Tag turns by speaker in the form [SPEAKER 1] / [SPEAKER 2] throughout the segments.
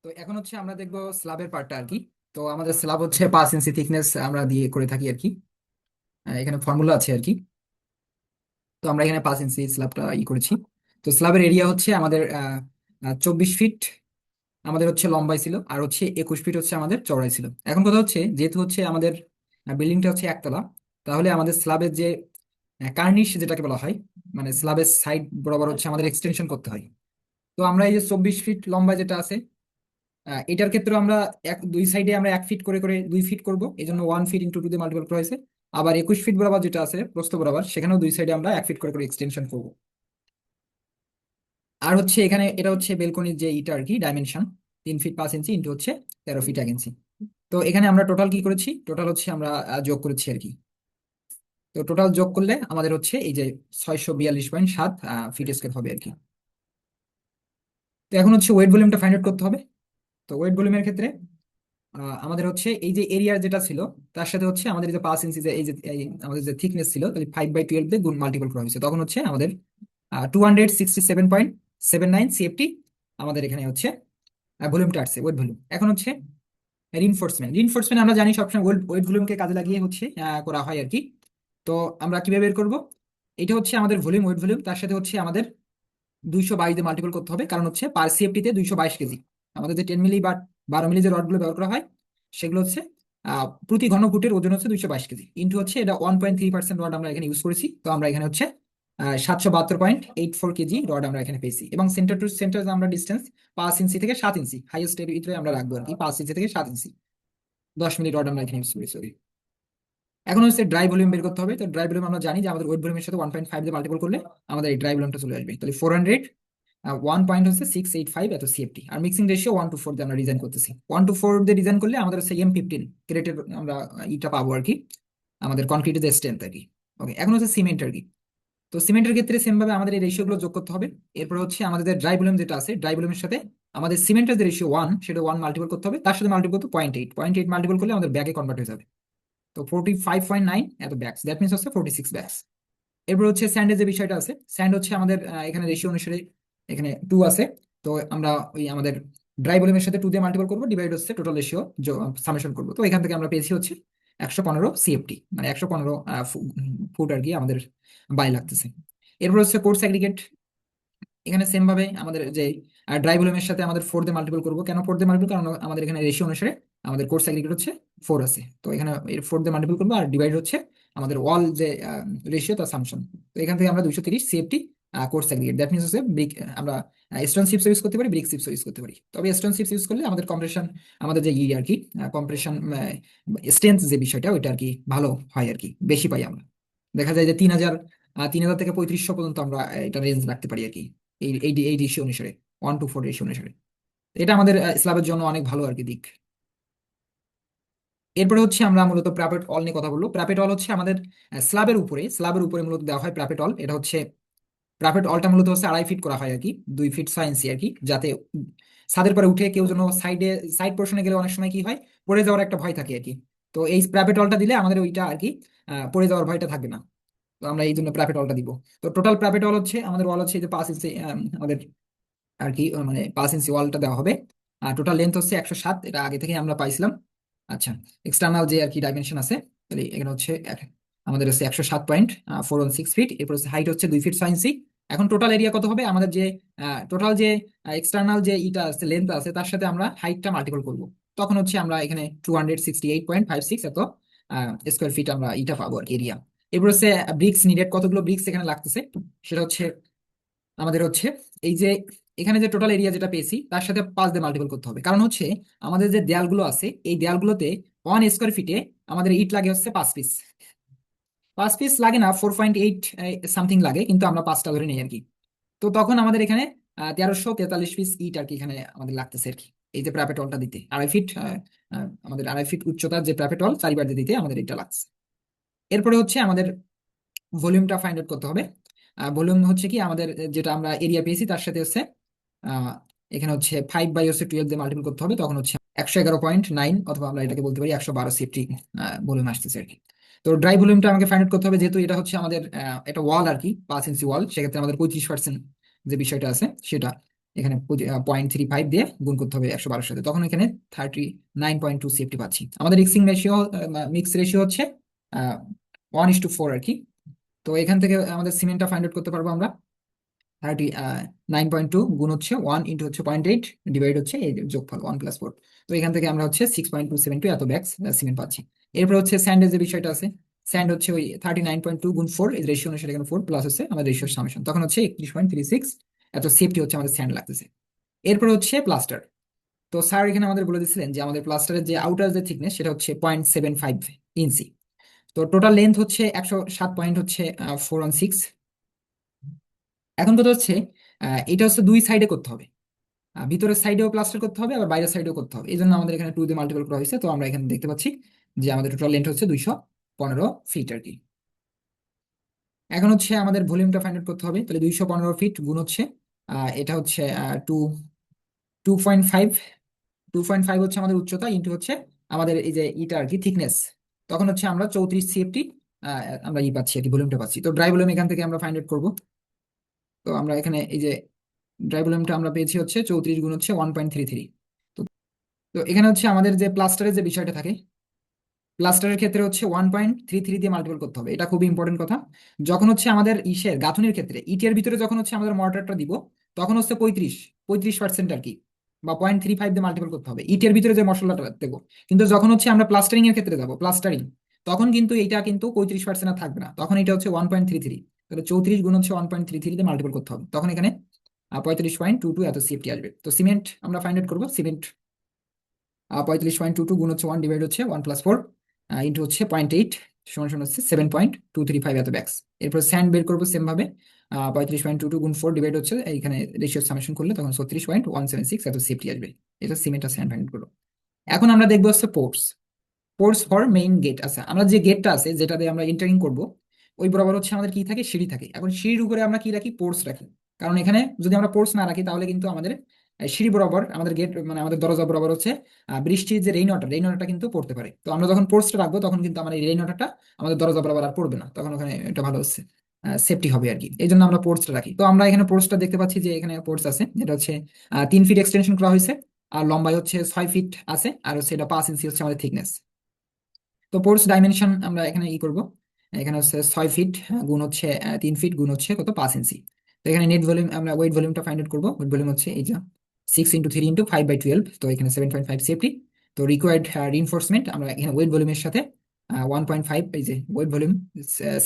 [SPEAKER 1] তো এখন হচ্ছে আমরা দেখবো স্ল্যাবের পার্টটা আর কি। তো আমাদের স্ল্যাব হচ্ছে 5 ইঞ্চি থিকনেস আমরা দিয়ে করে থাকি আর কি। এখানে ফর্মুলা আছে আর কি। তো আমরা এখানে 5 ইঞ্চি স্ল্যাবটা করেছি। তো স্ল্যাবের এরিয়া হচ্ছে আমাদের 24 ফিট আমাদের হচ্ছে লম্বাই ছিল, আর হচ্ছে 21 ফিট হচ্ছে আমাদের চওড়াই ছিল। এখন কথা হচ্ছে, যেহেতু হচ্ছে আমাদের বিল্ডিংটা হচ্ছে একতলা, তাহলে আমাদের স্ল্যাবের যে কার্নিশ যেটাকে বলা হয়, মানে স্ল্যাবের সাইড বরাবর হচ্ছে আমাদের এক্সটেনশন করতে হয়। তো আমরা এই যে 24 ফিট লম্বা যেটা আছে, এটার ক্ষেত্রে আমরা দুই সাইডে আমরা 1 ফিট করে করে 2 ফিট করব, এই জন্য 1 ফিট ইন্টু 2 দিয়ে মাল্টিপল করা হয়েছে। আবার 21 ফিট বরাবর যেটা আছে প্রস্থ বরাবর, সেখানেও দুই সাইডে আমরা 1 ফিট করে করে এক্সটেনশন করব। আর হচ্ছে এখানে এটা হচ্ছে বেলকনির যে ইটা আর কি, ডাইমেনশন 3 ফিট 5 ইঞ্চি ইন্টু হচ্ছে 13 ফিট 1 ইঞ্চি। তো এখানে আমরা টোটাল কি করেছি, টোটাল হচ্ছে আমরা যোগ করেছি আর কি। তো টোটাল যোগ করলে আমাদের হচ্ছে এই যে 642.7 ফিট স্কোয়ার হবে আর কি। তো এখন হচ্ছে ওয়েট ভলিউমটা ফাইন্ড আউট করতে হবে। তো ওয়েট ভলিউমের ক্ষেত্রে আমাদের হচ্ছে এই যে এরিয়ার যেটা ছিল, তার সাথে হচ্ছে আমাদের এই যে 5 ইঞ্চি যে আমাদের যে থিকনেস ছিল, তাহলে 5/12 দিয়ে গুণ মাল্টিপল করা হয়েছে, তখন হচ্ছে আমাদের 267.79 CFT আমাদের এখানে হচ্ছে ভলিউমটা আসছে, ওয়েট ভলিউম। এখন হচ্ছে রিনফোর্সমেন্ট। রিনফোর্সমেন্ট আমরা জানি সবসময় ওয়েট ওয়েট ভলিউমকে কাজে লাগিয়ে হচ্ছে করা হয় আর কি। তো আমরা কিভাবে বের করব, এটা হচ্ছে আমাদের ভলিউম, ওয়েট ভলিউম, তার সাথে হচ্ছে আমাদের 222 দিয়ে মাল্টিপল করতে হবে, কারণ হচ্ছে পার সিএফটিতে 222 কেজি। আমাদের যে 10 মিলি বা 12 মিলি যে রডগুলো ব্যবহার করা হয়, সেগুলো হচ্ছে প্রতি ঘন ফুটের ওজন হচ্ছে 222 কেজি, ইন্টু হচ্ছে এটা 1.3% রড আমরা এখানে ইউজ করেছি। তো আমরা এখানে হচ্ছে 772.84 কেজি রড আমরা এখানে পেয়েছি। এবং সেন্টার টু সেন্টার আমরা ডিস্টেন্স 5 ইঞ্চি থেকে 7 ইঞ্চি হাইয়েস্ট এর ভিতরে আমরা রাখবো আর কি, 5 ইঞ্চি থেকে 7 ইঞ্চি। 10 মিলি রড আমরা এখানে ইউজ করি, সরি। এখন হচ্ছে ড্রাই ভলিউম বের করতে হবে। তো ড্রাই ভলিউম আমরা জানি যে আমাদের ওয়েট ভলিউমের সাথে 1.5 দিয়ে মাল্টিপল করলে আমাদের এই ড্রাই ভলিউমটা চলে আসবে, তাহলে 400, 1.685 এত সিএফটি। আর মিক্সিং রেশিও 1:4 দিয়ে আমরা ডিজাইন করতেছি। 1:4 দিয়ে ডিজাইন করলে আমাদের হচ্ছে M15 গ্রেটের আমরা ইটা পাবো আর কি, আমাদের কনক্রিটের যে স্ট্রেংথ আর কি। ওকে, এখন হচ্ছে সিমেন্ট আর কি। তো সিমেন্টের ক্ষেত্রে সেম ভাবে আমাদের এই রেশিও গুলো যোগ করতে হবে। এরপর হচ্ছে আমাদের ড্রাই ভলিউম যেটা আছে, ড্রাই ভলিউমের সাথে আমাদের সিমেন্টের যে রেশিও 1, সেটা 1 মাল্টিপল করতে হবে, তার সাথে মাল্টিপল করতে 0.8 মাল্টিপল করলে আমাদের ব্যাগে কনভার্ট হয়ে যাবে। তো 45.9 এত ব্যাগস, দ্যাট মিনস হচ্ছে 46 ব্যাগস। এরপর হচ্ছে স্যান্ডের যে বিষয়টা আছে, স্যান্ড হচ্ছে আমাদের এখানে রেশিও অনুসারে এখানে 2 আছে। তো আমরা ওই আমাদের ড্রাই ভলিউমের সাথে 2 দিয়ে মাল্টিপল করবো, ডিভাইড হচ্ছে টোটাল রেশিও সামেশন করবো। তো এখান থেকে আমরা পেয়েছি হচ্ছে 115 CFT, মানে 115 ফুট আর কি আমাদের বাই লাগতেছে। এরপর হচ্ছে কোর্স অ্যাগ্রিগেট। এখানে সেম ভাবে আমাদের যে ড্রাই ভলিউমের সাথে আমাদের 4 দিয়ে মাল্টিপল করবো। কেন 4 দিয়ে মাল্টিপল, কারণ আমাদের এখানে রেশিও অনুসারে আমাদের কোর্স অ্যাগ্রিগেট হচ্ছে 4 আছে। তো এখানে 4 দিয়ে মাল্টিপল করবো, আর ডিভাইড হচ্ছে আমাদের ওয়াল যে রেশিও তার সামশন। তো এখান থেকে আমরা 230 CFT course aggregate, that means হচ্ছে ব্রিক। আমরা স্টোন চিপস ইউজ করতে পারি, ব্রিক চিপস ইউজ করতে পারি। তবে স্টোন চিপস ইউজ করলে আমাদের কম্প্রেশন, আমাদের যে আর কি কম্প্রেশন স্ট্রেংথ যে বিষয়টা, ওইটা আর কি ভালো হয় আর কি, বেশি পাই আমরা। দেখা যায় যে 3,000 থেকে 3500 পর্যন্ত আমরা এটা রেঞ্জ রাখতে পারি আর কি, এই এই এই রেশিও অনুসারে, 1:4 রেশিও অনুসারে। এটা আমাদের স্ল্যাবের জন্য অনেক ভালো আর কি দিক। এরপরে হচ্ছে আমরা মূলত প্রাপেট অল নিয়ে কথা বলবো। প্রাপেট অল হচ্ছে আমাদের স্ল্যাবের উপরে মূলত দেওয়া হয় প্রাপেট অল। এটা হচ্ছে প্রাপেট অলটা মূলত হচ্ছে 2.5 ফিট করা হয় আর কি, 2 ফিট 6 ইঞ্চি আর কি, যাতে ছাদের পরে উঠে কেউ যেন সাইড পোর্শনে গেলে অনেক সময় কি হয়, পড়ে যাওয়ার একটা ভয় থাকে আর কি। তো এই প্রাপেট অলটা দিলে আমাদের ওইটা আর কি পড়ে যাওয়ার ভয়টা থাকবে না। তো আমরা এই জন্য প্রাপেট অলটা দিব। তো টোটাল প্রাপেট অল হচ্ছে আমাদের ওয়াল হচ্ছে এই যে 5 ইঞ্চি আমাদের আর কি, মানে 5 ইঞ্চি ওয়ালটা দেওয়া হবে। আর টোটাল লেন্থ হচ্ছে 107, এটা আগে থেকে আমরা পাইছিলাম। আচ্ছা, এক্সটার্নাল যে আর কি ডাইমেনশন আছে, তাহলে এখানে হচ্ছে আমাদের হচ্ছে 107.416 ফিট। এরপর হচ্ছে হাইট হচ্ছে 2 ফিট 6 ইঞ্চি। এখন টোটাল এরিয়া কত হবে, আমাদের যে টোটাল যে এক্সটার্নাল যে ইটা আছে, লেন্থ আছে, তার সাথে আমরা হাইটটা মাল্টিপল করব। তখন হচ্ছে আমরা এখানে 268.56 এত স্কোয়ার ফিট আমরা ইটা পাবো আর এরিয়া। এরপর হচ্ছে ব্রিক্স নিডেড, কতগুলো ব্রিক্স এখানে লাগতেছে, সেটা হচ্ছে আমাদের হচ্ছে এই যে এখানে যে টোটাল এরিয়া যেটা পেয়েছি, তার সাথে 5 দিয়ে মাল্টিপল করতে হবে। কারণ হচ্ছে আমাদের যে দেয়ালগুলো আছে, এই দেয়ালগুলোতে 1 স্কোয়ার ফিটে আমাদের ইট লাগে হচ্ছে 5 পিস। 5 পিস লাগে না, 4.8 সামথিং লাগে, কিন্তু আমরা 5টা ধরে নিই আর কি। তো তখন আমাদের এখানে 1343 পিস ইট আর কি এখানে আমাদের লাগতেছে আর কি, এই যে প্যারাপেটলটা দিতে 2.5 ফিট, আমাদের 2.5 ফিট উচ্চতার যে প্যারাপেটল চারিবার দিয়ে দিতে আমাদের এটা লাগছে। এরপরে হচ্ছে আমাদের ভলিউমটা ফাইন্ড আউট করতে হবে। ভলিউম হচ্ছে কি আমাদের যেটা আমরা এরিয়া পেয়েছি, তার সাথে হচ্ছে আহ, এখানে হচ্ছে 5/12 দিয়ে মাল্টিপল করতে হবে, তখন হচ্ছে 111.9, অথবা আমরা এটাকে বলতে পারি 112 CFT ভলিউম আসতেছে আর কি। তো ড্রাই ভলিউমটা আমাকে ফাইন্ড আউট করতে হবে, যেহেতু এটা হচ্ছে আমাদের একটা ওয়াল আর কি, 5 ইঞ্চি ওয়াল, সেক্ষেত্রে আমাদের 35% যে বিষয়টা আছে সেটা। এখানে 0.35 দিয়ে গুণ করতে হবে 112 সাথে, তখন এখানে 39.2 সিএফটি পাচ্ছি। আমাদের মিক্স রেশিও হচ্ছে 1:4 আর কি। তো এখান থেকে আমাদের সিমেন্টটা ফাইন্ড আউট করতে পারবো আমরা। 39.2 গুণ হচ্ছে 1 ইন্টু হচ্ছে 0.8 ডিভাইড হচ্ছে এই যে যোগফল 1+4। তো এখান থেকে আমরা হচ্ছে 6.272 এত ব্যাগস সিমেন্ট পাচ্ছি। এরপর হচ্ছে স্যান্ডের যে বিষয়টা আছে, স্যান্ড হচ্ছে ওই 39.2 গুণ 4, এই রেশিও অনুসারে এখানে 4 প্লাস হচ্ছে আমাদের রেশিও সামেশন, তখন হচ্ছে 31.36 এত সেফটি হচ্ছে আমাদের স্যান্ড লাগতেছে। এরপর হচ্ছে প্লাস্টার। তো স্যার এখানে আমাদের বলে দিচ্ছিলেন যে আমাদের প্লাস্টারের যে আউটার যে থিকনেস সেটা হচ্ছে 0.75 ইঞ্চি। তো টোটাল লেন্থ হচ্ছে 107 পয়েন্ট হচ্ছে 416। এখন কথা হচ্ছে এটা হচ্ছে দুই সাইডে করতে হবে, ভিতরের সাইডেও প্লাস্টার করতে হবে আবার বাইরের সাইডেও করতে হবে, এই জন্য আমাদের এখানে 2 দিয়ে মাল্টিপল করা হয়েছে। তো আমরা এখানে দেখতে পাচ্ছি যে আমাদের টোটাল লেন্থ হচ্ছে 215 ফিট আর কি। এখন হচ্ছে আমাদের ভলিউমটা ফাইন্ড আউট করতে হবে, তাহলে 215 ফিট গুণ হচ্ছে এটা হচ্ছে 2.5, 2.5 হচ্ছে আমাদের উচ্চতা ইন্টু হচ্ছে আমাদের এই যে ইটা আর কি থিকনেস, তখন হচ্ছে আমরা 34 সিএফটি আমরা পাচ্ছি আর কি, ভলিউমটা পাচ্ছি। তো ড্রাই ভলিউম এখান থেকে আমরা ফাইন্ড আউট করবো। তো আমরা এখানে এই যে ড্রাই ভলিউমটা আমরা পেয়েছি হচ্ছে 34 গুণ হচ্ছে 1.33। তো তো এখানে হচ্ছে আমাদের যে প্লাস্টারের যে বিষয়টা থাকে, প্লাস্টারের ক্ষেত্রে হচ্ছে 1.33 দিয়ে মাল্টিপল করতে হবে, এটা খুবই ইম্পর্টেন্ট কথা। যখন হচ্ছে আমাদের ইসের গাঁথুনির ক্ষেত্রে ইটের ভিতরে যখন হচ্ছে আমাদের মর্টারটা দিব, তখন হচ্ছে 35% আর কি, বা 0.35 দিয়ে মাল্টিপল করতে হবে ইটের ভিতরে যে মশলাটা দেবো। কিন্তু যখন হচ্ছে আমরা প্লাস্টারিং এর ক্ষেত্রে যাবো, প্লাস্টারিং, তখন কিন্তু এটা কিন্তু 35% আর থাকবে না, তখন এটা হচ্ছে 1.33। তাহলে 34 গুণ হচ্ছে 1.33 দিয়ে মাল্টিপল করতে হবে, তখন এখানে 35.22 এত সিএফটি আসবে। তো সিমেন্ট আমরা ফাইন্ড আউট করবো। সিমেন্ট 35.22 গুণ হচ্ছে 1 ডিভাইড হচ্ছে 1+4 ইন্টু হচ্ছে 0.8 সমান সমান হচ্ছে 7.235 এত ব্যাক্স। এরপর স্যান্ড বের করবো সেম ভাবে, 35.22 গুণ 4 ডিভাইড হচ্ছে এইখানে রেশিও সামেশন করলে তখন 36.176 এত সেফটি আসবে। এটা সিমেন্ট আর স্যান্ড ফাইন্ড করবো। এখন আমরা দেখবো হচ্ছে ports. Ports for main gate আছে, আমরা যে গেটটা আছে যেটা দিয়ে আমরা এন্টারিং করব, ওই বরাবর হচ্ছে আমাদের কি থাকে, সিঁড়ি থাকে। এখন সিঁড়ির উপরে আমরা কি রাখি, পোর্টস রাখি। কারণ এখানে যদি আমরা পোর্টস না রাখি তাহলে কিন্তু আমাদের সিঁড়ি বরাবর আমাদের গেট মানে আমাদের দরজা বরাবর হচ্ছে বৃষ্টির যে রেইন ওয়াটারটা কিন্তু পড়তে পারে। তো আমরা যখন পোর্টসটা রাখবো তখন কিন্তু আমার এই রেইন ওয়াটারটা আমাদের দরজা বরাবর আর পড়বে না, তখন ওখানে এটা ভালো হচ্ছে সেফটি হবে আর কি, এই জন্য আমরা পোর্টসটা রাখি। তো আমরা এখানে পোর্টসটা দেখতে পাচ্ছি যে এখানে পোর্টস আছে, যেটা হচ্ছে 3 ফিট এক্সটেনশন করা হয়েছে, আর লম্বাই হচ্ছে 6 ফিট আছে, আর হচ্ছে এটা 5 ইঞ্চি হচ্ছে আমাদের থিকনেস। তো পোর্স ডাইমেনশন আমরা এখানে করব, এখানে হচ্ছে 6 ফিট গুণ হচ্ছে 3 ফিট গুণ হচ্ছে কত 5 ইঞ্চি। তো এখানে নেট ভলিউম আমরা ওয়েট ভলিউমটা ফাইন্ড আউট করবো। ওয়েট ভলিউম হচ্ছে এই যে 6 × 3 × 5/12, তো এখানে 7.5 সেফটি। তো রিকোয়ার্ড রিইনফোর্সমেন্ট আমরা এখানে ওয়েট ভলিউমের সাথে 1.5, এই যে ওয়েট ভলিউম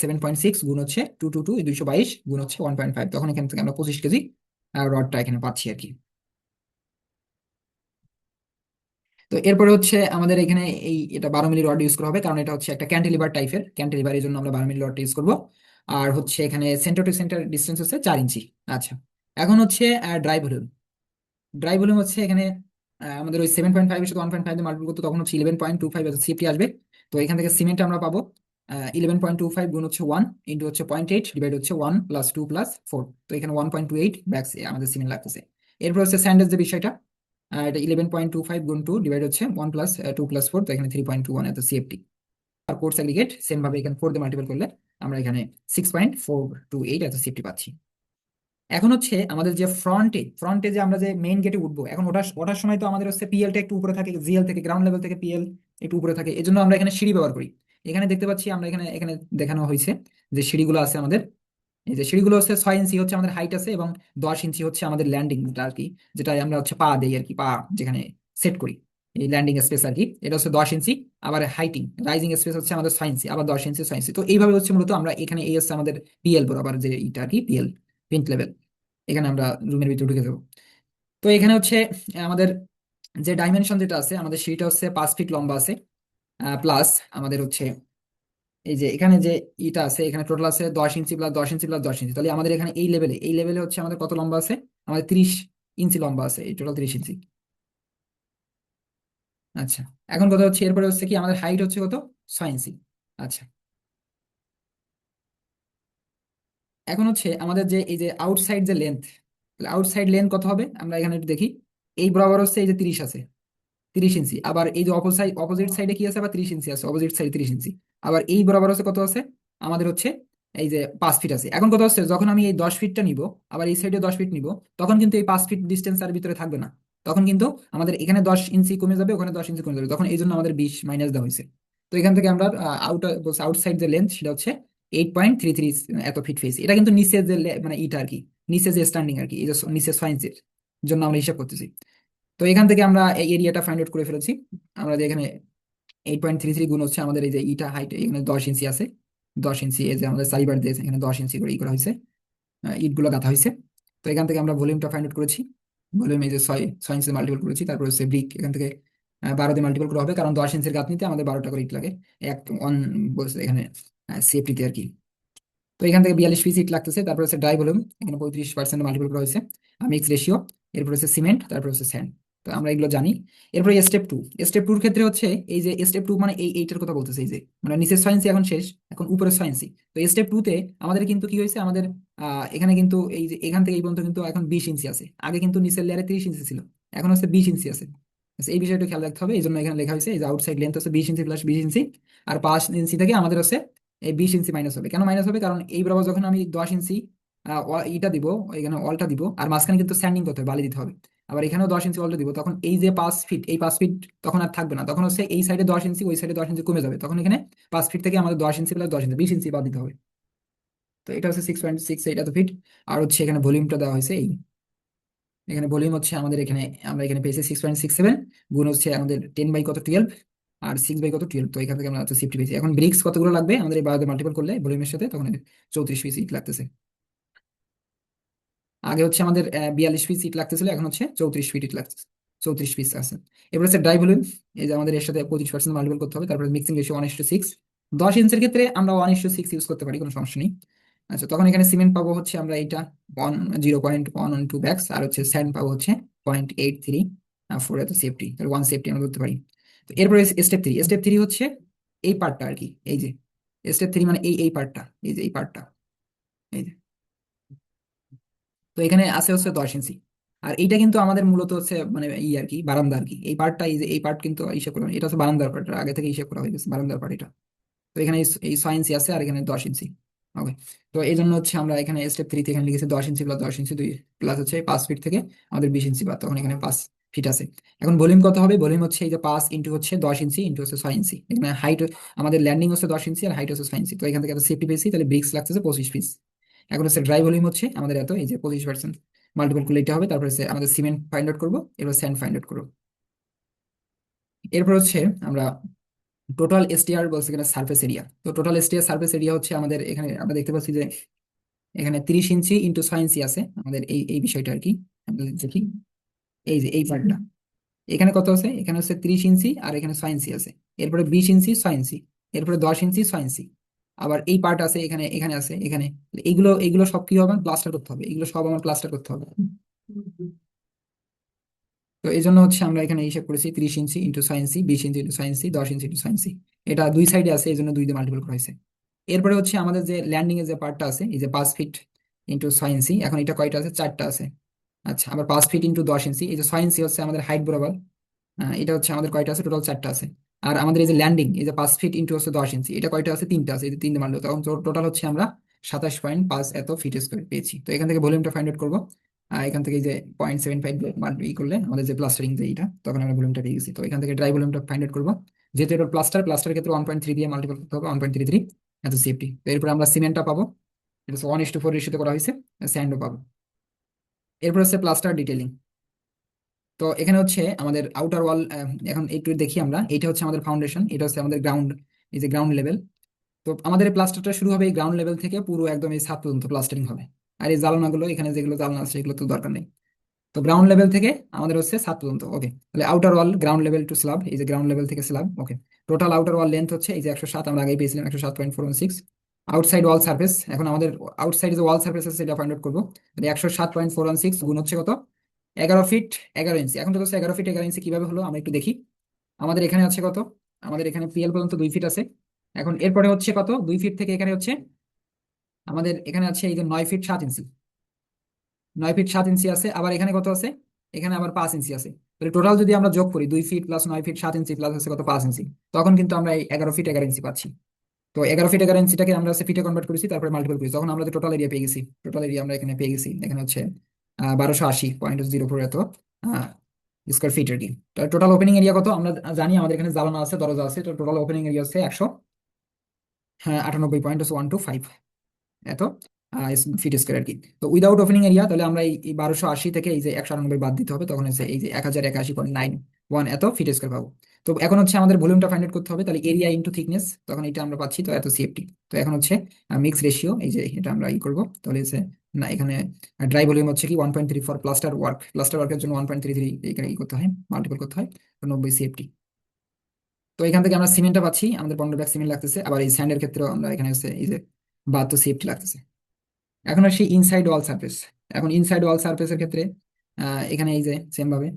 [SPEAKER 1] 7.6 গুণ হচ্ছে 222 222 গুণ হচ্ছে 1.5, তখন এখান থেকে আমরা 25 কেজি রডটা এখানে পাচ্ছি আর কি। তো এরপরে হচ্ছে আমাদের এখানে এটা 12 মিলি রড ইউজ করা হবে, কারণ এটা হচ্ছে একটা ক্যান্টিলিভার টাইপের, ক্যান্টিলিভার এই জন্য আমরা 12 মিলি রড ইউজ করবো। আর হচ্ছে এখানে সেন্টার টু সেন্টার ডিস্টেন্স হচ্ছে 4 ইঞ্চি। আচ্ছা, এখন হচ্ছে ড্রাই ভলিউম। ড্রাই ভলিউম হচ্ছে এখানে আমাদের ওই 7.5 এর সাথে 1.5 দিয়ে মাল্টিপ্লাই করতে তখন হচ্ছে 11.25 সিএফটি আসবে। তো এখান থেকে সিমেন্ট আমরা পাবো 11.25 গুণ হচ্ছে 1 ইন্টু হচ্ছে 0.8 ডিভাইড হচ্ছে 1 + 2 + 4, তো এখানে 1.28 ব্যাক্স আমাদের সিমেন্ট লাগতেছে। এরপর হচ্ছে স্যান্ডের যে বিষয়টা, এটা 11.25 গুণ 2 ডিভাইড হচ্ছে 1 + 2 + 4, তো এখানে 3.21 এত সিএফটি। আর কোর্স অ্যাগ্রিগেট সেম ভাবে এখানে 4 দিয়ে মাল্টিপল করলে আমরা এখানে 6.428 এত সিএফটি পাচ্ছি। এখন হচ্ছে আমাদের যে ফ্রন্টে যে আমরা যে মেইন গেটে উঠবো, এখন ওঠার সময় তো আমাদের হচ্ছে পিএলটা একটু উপরে থাকে, জিএল থেকে গ্রাউন্ড লেভেল থেকে পিএল একটু উপরে থাকে, এজন্য আমরা এখানে সিঁড়ি ব্যবহার করি। এখানে দেখতে পাচ্ছি আমরা এখানে এখানে দেখানো হয়েছে যে সিঁড়িগুলো আছে আমাদের, এই যে সিঁড়িগুলো হচ্ছে 6 ইঞ্চি হচ্ছে আমাদের হাইট আছে, এবং 10 ইঞ্চি হচ্ছে আমাদের ল্যান্ডিং আর কি, যেটা আমরা হচ্ছে পা দেই আর কি, পা যেখানে সেট করি, এই ল্যান্ডিং স্পেস আর কি, এটা হচ্ছে 10 ইঞ্চি। আবার রাইজিং স্পেস হচ্ছে আমাদের 6 ইঞ্চি, আবার 10 ইঞ্চি 6 ইঞ্চি। তো এইভাবে হচ্ছে মূলত আমরা এখানে এই হচ্ছে আমাদের পিএল বরাবর যে এটা আর কি পিএল পিন্ট লেভেল, এখানে আমরা রুমের ভিতরে ঢুকে যাবো। তো এখানে হচ্ছে আমাদের যে ডাইমেনশন যেটা আছে, আমাদের সিঁড়িটা হচ্ছে 5 ফিট লম্বা আছে, প্লাস আমাদের হচ্ছে এই যে এখানে যে ইটা আছে, এখানে টোটাল আছে 10 ইঞ্চি + 10 ইঞ্চি + 10 ইঞ্চি, তাহলে আমাদের এখানে এই লেভেলে হচ্ছে আমাদের কত লম্বা আছে, আমাদের 30 ইঞ্চি লম্বা আছে, এই টোটাল 30 ইঞ্চি। আচ্ছা, এখন কথা হচ্ছে এরপরে হচ্ছে কি আমাদের হাইট হচ্ছে কত, 6 ইঞ্চি। আচ্ছা, এখন হচ্ছে আমাদের যে এই যে আউটসাইড যে লেন্থ, আউটসাইড লেন্থ কত হবে আমরা এখানে একটু দেখি। এই বরাবর হচ্ছে এই যে 30 আছে, 30 ইঞ্চি। আবার এই যে অপোজিট সাইডে কি আছে, আবার 30 ইঞ্চি আছে, অপোজিট সাইডে 30 ইঞ্চি। আবার এই বরাবর হচ্ছে কত আছে আমাদের হচ্ছে এই যে 5 ফিট আছে। এখন কথা হচ্ছে যখন আমি এই 10 ফিটটা নিব, আবার এই সাইডে 10 ফিট নিব, তখন কিন্তু এই 5 ফিট ডিস্টেন্স আর ভিতরে থাকবে না। তখন কিন্তু আমাদের এখানে 10 ইঞ্চি কমে যাবে, ওখানে 10 ইঞ্চি কমে যাবে, তখন এই জন্য আমাদের 20 মাইনাস দেওয়া হয়েছে। তো এখান থেকে আমরা আউটসাইড যে লেন্থ সেটা হচ্ছে 8.33 এত ফিট ফেস। এটা কিন্তু নিচে যে মানে ইটা আর কি, নিচে যে স্ট্যান্ডিং আর কি, এই যে নিচে 6 ইঞ্চির জন্য আমরা হিসাব করতেছি। তো এখান থেকে আমরা এই এরিয়াটা ফাইন্ড আউট করে ফেলেছি। আমরা যে এখানে 8.33 গুণ হচ্ছে আমাদের এই যে ইটা হাইট, এখানে 10 ইঞ্চি আছে, 10 ইঞ্চি, এই যে আমাদের সাইবার দিয়েছে এখানে 10 ইঞ্চি করে ই করা হয়েছে, ইটগুলো গাঁথা হয়েছে। তো এখান থেকে আমরা ভলিউমটা ফাইন্ড আউট করেছি। ভলিউম এই যে 6 ইঞ্চি মাল্টিপল করেছি, তারপর হচ্ছে ব্রিক এখান থেকে 12 দিয়ে মাল্টিপল করা হবে, কারণ 10 ইঞ্চির গাঁথনিতে আমাদের 12টা করে ইট লাগে। এক ওয়ান বলছে এখানে সেফটিতে আর কি। তো এখান থেকে 42 পিস ইট লাগতেছে। তারপর হচ্ছে ড্রাই ভলিউম, এখানে 35% মাল্টিপল করা হয়েছে, মিক্স রেশিও। এরপর হচ্ছে সিমেন্ট, তারপর হচ্ছে স্যান্ড। তো আমরা এগুলো জানি। এরপরে স্টেপ 2। স্টেপ 2 এর ক্ষেত্রে হচ্ছে এই যে স্টেপ 2 মানে এইটার কথা বলতেছে, এই যে মানে নিচের 6 ইঞ্চি এখন শেষ, এখন উপরের 6 ইঞ্চি। তো স্টেপ 2-তে আমাদের কিন্তু কি হয়েছে, আমাদের এখানে কিন্তু এই যে এখান থেকে এই পর্যন্ত কিন্তু এখন 20 ইঞ্চি আছে। আগে কিন্তু নিচের লেয়ারে 30 ইঞ্চি ছিল, এখন হচ্ছে 20 ইঞ্চি আছে। আচ্ছা, এই বিষয়টা খেয়াল রাখতে হবে, এই জন্য এখানে লেখা হয়েছে এই যে আউটসাইড লেন্থ হচ্ছে 20 ইঞ্চি প্লাস 20 ইঞ্চি। আর 5 ইঞ্চি থেকে আমাদের হচ্ছে এই 20 ইঞ্চি মাইনাস হবে। কেন মাইনাস হবে, কারণ এই বরাবর যখন আমি 10 ইঞ্চি ইটা দিব, এখানে ওয়ালটা দিব, আর মাঝখানে কিন্তু স্যান্ডিং করতে হবে, বালি দিতে হবে। আবার এখানেও 10 ইঞ্চি ওয়ালটা দিব, তখন এই যে 5 ফিট, এই 5 ফিট তখন আর থাকবে না, তখন হচ্ছে এই সাইডে 10 ইঞ্চি, ওই সাইডে 10 ইঞ্চি কমে যাবে, তখন এখানে 5 ফিট থেকে আমাদের 10 ইঞ্চি প্লাস 10 ইঞ্চি 20 ইঞ্চি বাদ দিতে হবে। তো এটা হচ্ছে 6.6, এটা তো ফিট। আর হচ্ছে এখানে ভলিউমটা দেওয়া হয়েছে এই, এখানে ভলিউম হচ্ছে আমাদের এখানে, আমরা এখানে পেয়েছি 6.67 গুণ হচ্ছে আমাদের 10/12, আর 6/12। তো এখান থেকে আমরা হচ্ছে 50 পেয়েছি। এখন ব্রিক্স কতগুলো লাগবে আমাদের এই বায়োতে মাল্টিপল করলে ভলিউমের সাথে, তখন 34 পিস ইট লাগতেছে। আগে হচ্ছে আমাদের 42 পিস ইট লাগতেছিল, এখন হচ্ছে 34 ফিট ইট লাগতেছে, 34 পিস আছে। এবার হচ্ছে ড্রাই ভলিউম, এই যে আমাদের এর সাথে 25% মাল্টিপল করতে হবে। তারপরে মিক্সিং রেশিও 1:6। 10 ইঞ্চের ক্ষেত্রে আমরা 1:6 ইউজ করতে পারি, কোনো সমস্যা নেই। আচ্ছা, তখন এখানে সিমেন্ট পাবো হচ্ছে আমরা এইটা 0.112 ব্যাগস, আর হচ্ছে স্যান্ড পাবো হচ্ছে 0.83 ফোর, এত সেফটি, তাহলে 1 সেফটি আমরা ধরতে পারি। তো এরপরে স্টেপ 3 হচ্ছে এই পার্টটা আর কি, এই যে স্টেপ 3 মানে এই পার্টটা, এই যে এই পার্টটা, এই যে। তো এখানে আছে হচ্ছে 10 ইঞ্চি। আর এইটা কিন্তু আমাদের মূলত হচ্ছে মানে আর কি বারান্দা আর কি, এই পার্টটা, এই যে এই পার্ট কিন্তু হিসাব করা এটা হচ্ছে বারান্দার পার্ট, আগে থেকে হিসাব করা হয়ে গেছে বারান্দার পার্ট এটা। তো এখানে এই 6 ইঞ্চি আছে, আর এখানে 10 ইঞ্চি। ওকে। তো এই জন্য হচ্ছে আমরা এখানে স্টেপ 3-তে এখানে লিখেছি 10 ইঞ্চি প্লাস 10 ইঞ্চি 2 প্লাস হচ্ছে 5 ফিট থেকে আমাদের 20 ইঞ্চি বাদ, তখন এখানে 5 ফিট আছে। এখন ভলিউম কত হবে, ভলিউম হচ্ছে এই যে 5 ইন্টু হচ্ছে 10 ইঞ্চি ইন্টু হচ্ছে 6 ইঞ্চি। এখানে হাইট আমাদের ল্যান্ডিং হচ্ছে 10 ইঞ্চি, আর হাইট হচ্ছে 6 ইঞ্চি। তো এখান থেকে একটা সেফটি পেয়েছি, তাহলে ব্রিক্স লাগতেছে 25 পিস। এখন হচ্ছে ড্রাই ভলিউম হচ্ছে আমাদের এত, এই যে 25% মাল্টিপল করলে এটা হবে। তারপর হচ্ছে আমাদের সিমেন্ট ফাইন্ড আউট করবো, এবার স্যান্ড ফাইন্ড আউট করবো। এরপর হচ্ছে আমরা টোটাল এসটিআর বলছে এখানে সার্ফেস এরিয়া। তো টোটাল এসটিআর সার্ফেস এরিয়া হচ্ছে আমাদের এখানে আমরা দেখতে পাচ্ছি যে এখানে 30 ইঞ্চি ইন্টু 6 ইঞ্চি আছে আমাদের এই এই বিষয়টা আর কি। আমরা যদি দেখি এই যে এই পার্টটা, এখানে কত আছে, এখানে হচ্ছে 30 ইঞ্চি, আর এখানে 6 ইঞ্চি আছে। এরপরে 20 ইঞ্চি 6 ইঞ্চি, এরপরে 10 ইঞ্চি 6 ইঞ্চি। আবার এই পার্ট আছে এখানে, এখানে আছে এখানে। এগুলো এগুলো সব কি হবে, প্লাস্টার করতে হবে, এগুলো সব আমার প্লাস্টার করতে হবে। তো এই জন্য হচ্ছে আমরা এখানে হিসাব করেছি 30 ইঞ্চি ইন্টু 6 ইঞ্চি, 20 ইঞ্চি ইন্টু 6 ইঞ্চি, 10 ইঞ্চি ইন্টু 6 ইঞ্চি। এটা দুই সাইডে আছে, এই জন্য 2 দিয়ে মাল্টিপল করা হয়েছে। এরপরে হচ্ছে আমাদের যে ল্যান্ডিং এর যে পার্টটা আছে, এই যে 5 ফিট ইন্টু 6 ইঞ্চি, এখন এটা কয়টা আছে, 4টা আছে। আচ্ছা, আবার 5 ফিট ইন্টু 10 ইঞ্চি, এই যে 6 ইঞ্চি হচ্ছে আমাদের হাইট বরাবর, এটা হচ্ছে আমাদের কয়টা আছে, টোটাল 4টা আছে। আর আমাদের এই যে ল্যান্ডিং, এই যে 5 ফিট ইন্টু হচ্ছে 10 ইঞ্চি, এটা কয়টা আছে, 3টা আছে, এই যে 3 দিয়ে মারলো, তখন টোটাল হচ্ছে আমরা 27.5 এত ফিট স্কোয়ার পেয়েছি। তো এখান থেকে ভলিউমটা ফাইন্ড আউট করবো। এখান থেকে এই যে 0.75 করলে আমাদের যে প্লাস্টারিং যে এইটা, তখন আমরা ভলিউমটা পেয়ে গেছি। তো এখান থেকে ড্রাই ভলিউমটা ফাইন্ড আউট করবো। যেহেতু এটা প্লাস্টারের ক্ষেত্রে 1.3 দিয়ে মাল্টিপল করতে হবে, 1.33 এত সেফটি। তো এরপর আমরা সিমেন্টটা পাবো, এটা হচ্ছে 1:4 রেশিওতে করা হয়েছে। স্যান্ডও পাবো। এরপর হচ্ছে প্লাস্টার ডিটেলিং। তো এখানে হচ্ছে আমাদের আউটার ওয়াল, এখন একটু দেখি আমরা, এটা হচ্ছে আমাদের ফাউন্ডেশন, এটা হচ্ছে আমাদের গ্রাউন্ড, এই যে গ্রাউন্ড লেভেল। তো আমাদের এই প্লাস্টারটা শুরু হবে এই গ্রাউন্ড লেভেল থেকে, পুরো একদম এই ছাদ পর্যন্ত প্লাস্টারিং হবে। আর এই জ্বালানাগুলো এখানে যেগুলো জ্বালানা আছে সেগুলো তো দরকার নেই। তো গ্রাউন্ড লেভেল থেকে আমাদের হচ্ছে ছাদ পর্যন্ত। ওকে, তাহলে আউটার ওয়াল গ্রাউন্ড লেভেল টু স্ল্যাব, এই যে গ্রাউন্ড লেভেল থেকে স্ল্যাব। ওকে, টোটাল আউটার ওয়াল লেন্থ হচ্ছে এই যে 107, আমরা আগেই পেয়েছিলাম 107.416। আউটসাইড ওয়াল সার্ফেস, এখন আমাদের আউটসাইড যে ওয়াল সার্ফেস আছে সেটা ফাইন্ড আউট করবো। 107.416 গুণ হচ্ছে কত, 11 ফিট 11 ইঞ্চি। এখন তো হচ্ছে 11 ফিট 11 ইঞ্চি কিভাবে হলো আমরা একটু দেখি। আমাদের এখানে আছে কত, আমাদের এখানে পিএল পর্যন্ত 2 ফিট আছে। এখন এরপরে হচ্ছে কত, 2 ফিট থেকে এখানে হচ্ছে আমাদের এখানে আছে এই যে 9 ফিট 7 ইঞ্চি, 9 ফিট 7 ইঞ্চি আছে। আবার এখানে কত আছে, এখানে আবার 5 ইঞ্চি আছে। তাহলে টোটাল যদি আমরা যোগ করি 2 ফিট প্লাস 9 ফিট 7 ইঞ্চি প্লাস হচ্ছে কত 5 ইঞ্চি, তখন কিন্তু আমরা এই 11 ফিট 11 ইঞ্চি পাচ্ছি। তো 11 ফিট 11 ইঞ্চিটাকে আমরা হচ্ছে ফিটে কনভার্ট করেছি, তারপরে মাল্টিপল করেছি, তখন আমরা টোটাল এরিয়া পেয়ে গেছি। টোটাল এরিয়া আমরা এখানে পেয়ে গেছি, এখানে হচ্ছে 1280.04 এত স্কোয়ার ফিট আর কি। টোটাল ওপেনিং এরিয়া কত আমরা জানি, আমাদের এখানে জানালা আছে, দরজা আছে, তো টোটাল ওপেনিং এরিয়া হচ্ছে 198.125 এত ফিট স্কোয়ার আর কি। তো উইদাউট ওপেনিং এরিয়া তাহলে আমরা এই 1280 থেকে এই যে 198 বাদ দিতে হবে, তখন হচ্ছে এই যে 1081.91 এত ফিট স্কোয়ার পাবো। তো এখন হচ্ছে আমাদের ভলিউমটা ফাইন্ড আউট করতে হবে, তাহলে এরিয়া ইনটু থিকনেস, তখন এটা আমরা পাচ্ছি তো এত সিএফটি। তো এখন হচ্ছে মিক্স রেশিও, এই যে এটা আমরা করবো, তাহলে হচ্ছে না এখানে ড্রাই ভলিউম হচ্ছে কি 1.34, প্লাস্টার ওয়ার্কের জন্য 1.33 এখানে করতে হয়, মাল্টিপল করতে হয়, তো 90 সিএফটি। তো এখান থেকে আমরা সিমেন্টটা পাচ্ছি, আমাদের 15 ব্যাগ সিমেন্ট লাগতেছে, আবার এই স্যান্ডের ক্ষেত্রেও আমরা এখানে হচ্ছে এই যে 72 সিএফটি লাগতেছে। এখন আসি ইনসাইড ওয়াল সারফেস। এখন ইনসাইড ওয়াল সারফেসের ক্ষেত্রে এখানে এই যে সেম ভাবে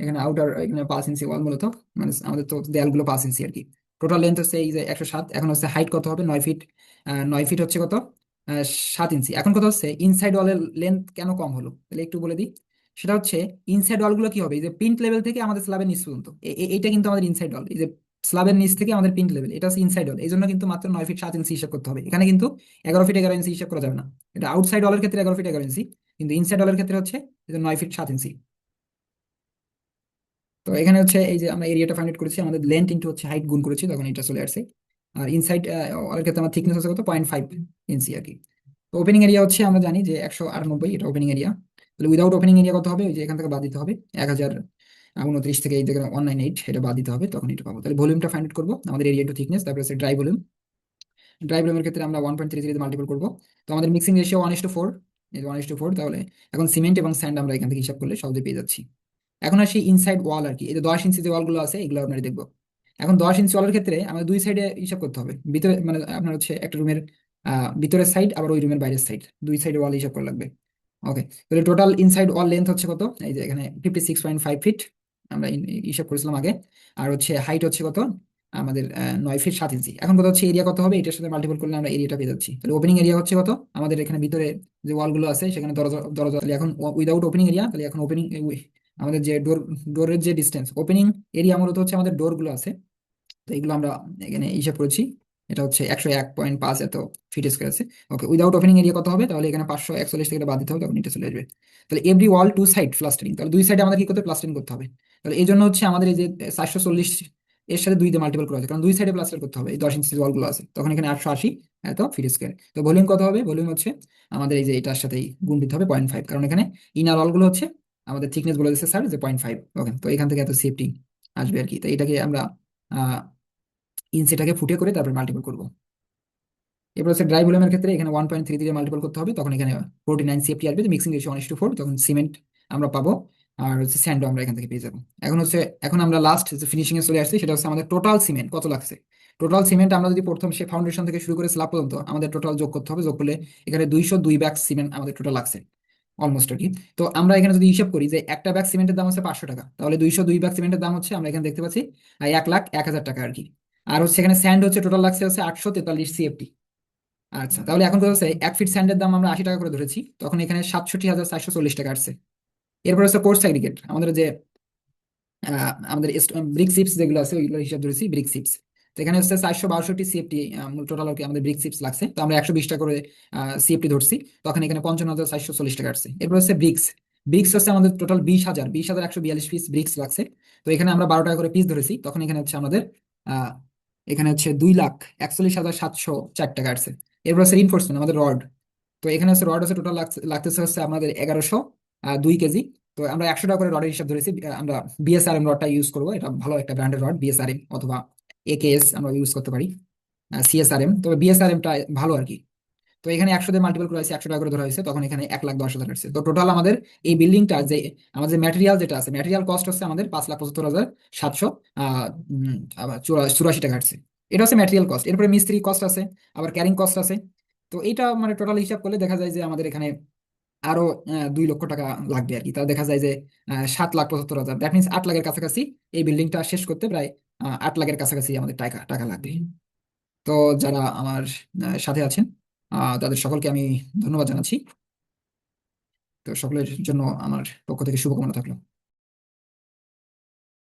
[SPEAKER 1] এখানে আউটার এখানে 5 ইঞ্চি ওয়াল মূলত, মানে আমাদের তো দেয়ালগুলো 5 ইঞ্চি আর কি। টোটাল লেন্থ হচ্ছে এই যে 107। এখন হচ্ছে হাইট কত হবে, 9 ফিট। 9 ফিট হচ্ছে কত, 7 ইঞ্চি। এখন কথা হচ্ছে ইনসাইড ওয়ালের লেন্থ কেন কম হলো, তাহলে একটু বলে দিই। সেটা হচ্ছে ইনসাইড ওয়ালগুলো কি হবে, এই যে পিন্ট লেভেল থেকে আমাদের স্ল্যাবের নিচ পর্যন্ত, এইটা কিন্তু আমাদের ইনসাইড ওয়াল। এই যে স্ল্যাবের নিচ থেকে আমাদের পিন্ট লেভেল, এটা হচ্ছে ইনসাইড ওয়াল, এই জন্য কিন্তু মাত্র 9 ফিট 7 ইঞ্চি হিসাব করতে হবে। এখানে কিন্তু 11 ফিট 11 ইঞ্চি হিসাব করা যাবে না। এটা আউটসাইড ওয়ালের ক্ষেত্রে 11 ফিট 11 ইঞ্চি, কিন্তু ইনসাইড ওয়ালের ক্ষেত্রে হচ্ছে 9 ফিট 7 ইঞ্চি। তো এখানে হচ্ছে এই যে আমরা এরিয়াটা ফাইন্ড করেছি, আমাদের লেন্থ ইনটু হচ্ছে হাইট গুণ করেছি, তখন এটা চলে আসছে। আর ইনসাইড ওয়ালের ক্ষেত্রে আমার থিকনেস হচ্ছে কত, 0.5 ইঞ্চি আর কি। তো ওপেনিং এরিয়া হচ্ছে আমরা জানি যে 198, এটা ওপেনিং এরিয়া। তাহলে উইদাউট ওপেনিং এরিয়া কত হবে, ওই যে এখান থেকে বাদ দিতে হবে 1029 থেকে এই জায়গায় 198, এটা বাদ দিতে হবে, তখন এটা পাবো। তাহলে ভলিউমটা ফাইন্ড করবো, আমাদের এরিয়া টু থিকনেস, তারপরে হচ্ছে ড্রাই ভলিউম। ড্রাই ভলিউমের ক্ষেত্রে আমরা 1.33 দিয়ে মাল্টিপল করবো। তো আমাদের মিক্সিং রেশিও 1:4, এই 1:4। তাহলে এখন সিমেন্ট এবং স্যান্ড আমরা এখান থেকে হিসাব করলে সহজে পেয়ে যাচ্ছি। এখন আসি ইনসাইড ওয়াল আর কি, এই যে 10 ইঞ্চি যে ওয়ালগুলো আছে এগুলো আপনারা দেখবো। এখন 10 ইঞ্চি ওয়ালের ক্ষেত্রে আমাদের দুই সাইডে হিসাব করতে হবে, ভিতরে মানে আপনার হচ্ছে একটা রুমের ভিতরের সাইড, আবার ওই রুমের বাইরের সাইড, দুই সাইডে ওয়াল হিসাব করা লাগবে। ওকে, তাহলে টোটাল ইনসাইড ওয়াল লেন্থ হচ্ছে কত, এই যে এখানে 56.5 ফিট আমরা হিসাব করেছিলাম আগে। আর হচ্ছে হাইট হচ্ছে কত আমাদের 9 ফিট 7 ইঞ্চি। এখন কত হচ্ছে এরিয়া কত হবে, এটার সাথে মাল্টিপল করলে আমরা এরিয়াটা পেয়ে যাচ্ছি। তাহলে ওপেনিং এরিয়া হচ্ছে কত আমাদের এখানে ভিতরে যে ওয়ালগুলো আছে সেখানে দরজা দরজা, তাহলে এখন উইদাউট ওপেনিং এরিয়া, তাহলে এখন ওপেনিং আমাদের যে ডোরের যে ডিস্টেন্স, ওপেনিং এরিয়া মূলত হচ্ছে আমাদের ডোর গুলো আছে, তো এগুলো আমরা এখানে হিসাব করেছি। এটা হচ্ছে 101.5 এত ফিট স্কোয়ার আছে। ওকে, উইদাউট ওপেনিং এরিয়া কত হবে, তাহলে এখানে 541 থেকে এটা বাদ দিতে হবে, তখন এটা চলে আসবে। তাহলে এভরি ওয়াল টু সাইড প্লাস্টারিং, তাহলে দুই সাইডে আমাদের কি করতে প্লাস্টারিং করতে হবে। তাহলে এই জন্য হচ্ছে আমাদের এই যে 440 এর সাথে 2 দিয়ে মাল্টিপল করা আছে, কারণ দুই সাইডে প্লাস্টার করতে হবে, এই 10 ইঞ্চি ওয়াল গুলো আছে, তখন এখানে 880 এত ফিট স্কোয়ার। তো ভলিউম কত হবে, ভলিউম হচ্ছে আমাদের এই যে এটার সাথেই গুণ দিতে হবে 0.5, কারণ এখানে ইনার ওয়াল গুলো হচ্ছে আমাদের থিকনেস বলে দিচ্ছে স্যার যে 0.5। ওকে, তো এখান থেকে এত সেফটি আসবে আর কি। তো এটাকে আমরা ইঞ্চিটাকে ফুটে করে তারপর মাল্টিপল করবো। এরপর হচ্ছে ড্রাই ভলিউমের ক্ষেত্রে এখানে 1.3 দিয়ে মাল্টিপল করতে হবে, তখন এখানে 49 সিএফটি আসবে, মিক্সিং রেশিও 1:4, তখন সিমেন্ট আমরা পাবো। আর হচ্ছে স্যান্ডও আমরা এখান থেকে পেয়ে যাবো। এখন হচ্ছে এখন আমরা লাস্ট যে ফিনিশিং এ চলে আসছি, সেটা হচ্ছে আমাদের টোটাল সিমেন্ট কত লাগছে। টোটাল সিমেন্ট আমরা যদি প্রথম সে ফাউন্ডেশন থেকে শুরু করে স্ল্যাব পর্যন্ত আমাদের টোটাল যোগ করতে হবে, যোগ করলে এখানে 202 ব্যাগ সিমেন্ট আমাদের টোটাল লাগছে অলমোস্ট আর কি। তো আমরা এখানে যদি হিসাব করি যে একটা ব্যাগ সিমেন্টের দাম হচ্ছে 500 টাকা, তাহলে 202 ব্যাগ সিমেন্টের দাম হচ্ছে আমরা এখানে দেখতে পাচ্ছি 1,01,000 টাকা আর কি। আর হচ্ছে এখানে স্যান্ড হচ্ছে টোটাল লাগছে হচ্ছে 843 সিএফটি। আচ্ছা, তাহলে এখন কথা হচ্ছে 1 ফিট স্যান্ডের দাম আমরা 80 টাকা করে ধরেছি, তখন এখানে 67,440 টাকা আসছে। এরপর হচ্ছে কোর্স অ্যাগ্রিগেট, আমাদের যে আমাদের ব্রিক চিপস যেগুলো আছে ওইগুলো হিসাব ধরেছি ব্রিক চিপস। তো এখানে হচ্ছে 462 সিএফটি টোটাল আর কি আমাদের ব্রিক চিপস লাগছে, তো আমরা 120 টাকা করে সিএফটি ধরছি, তখন এখানে 55,440 টাকা আসছে। এরপর হচ্ছে ব্রিক্স। ব্রিক্স হচ্ছে আমাদের টোটাল 20,142 পিস ব্রিক্স লাগছে, তো এখানে আমরা 12 টাকা করে পিস ধরেছি, তখন এখানে হচ্ছে আমাদের আহ এখানে হচ্ছে 2,41,704 টাকা আসছে। এরপর হচ্ছে রিনফোর্সমেন্ট আমাদের রড। তো এখানে হচ্ছে রড হচ্ছে টোটাল লাগতেছে হচ্ছে আমাদের 1102 কেজি। তো আমরা 100 টাকা করে রডের হিসাব ধরেছি। আমরা বিএসআরএম রডটা ইউজ করবো, এটা ভালো একটা ব্র্যান্ডের রড, বিএসআরএম অথবা একেএস আমরা ইউজ করতে পারি, সিএসআরএম, তবে বিএসআরএমটা ভালো আর কি। তো এখানে 100 দিয়ে মাল্টিপল করা হয়েছে, 100 টাকা করে ধরা হয়েছে, তখন এখানে 1,10,000 আসছে। তো টোটাল আমাদের এই বিল্ডিংটা যে আমাদের যে ম্যাটেরিয়াল যেটা আছে, ম্যাটেরিয়াল কস্ট হচ্ছে আমাদের 5,75,784 টাকা আসছে। এটা হচ্ছে ম্যাটেরিয়াল কস্ট। এরপরে মিস্ত্রি কস্ট আছে, আবার ক্যারিং কস্ট আছে। তো এইটা মানে টোটাল হিসাব করলে দেখা যায় যে আমাদের এখানে আরো 2 লক্ষ টাকা লাগবে আর কি। তাহলে দেখা যায় যে 7,75,000, দ্যাট মিনস 8 লাখের কাছাকাছি এই বিল্ডিংটা শেষ করতে প্রায় 8 লাখের কাছাকাছি আমাদের টাকা টাকা লাগবে। তো যারা আমার সাথে আছেন তাদের সকলকে আমি ধন্যবাদ জানাচ্ছি। তো সকলের জন্য আমার পক্ষ থেকে শুভকামনা থাকলো।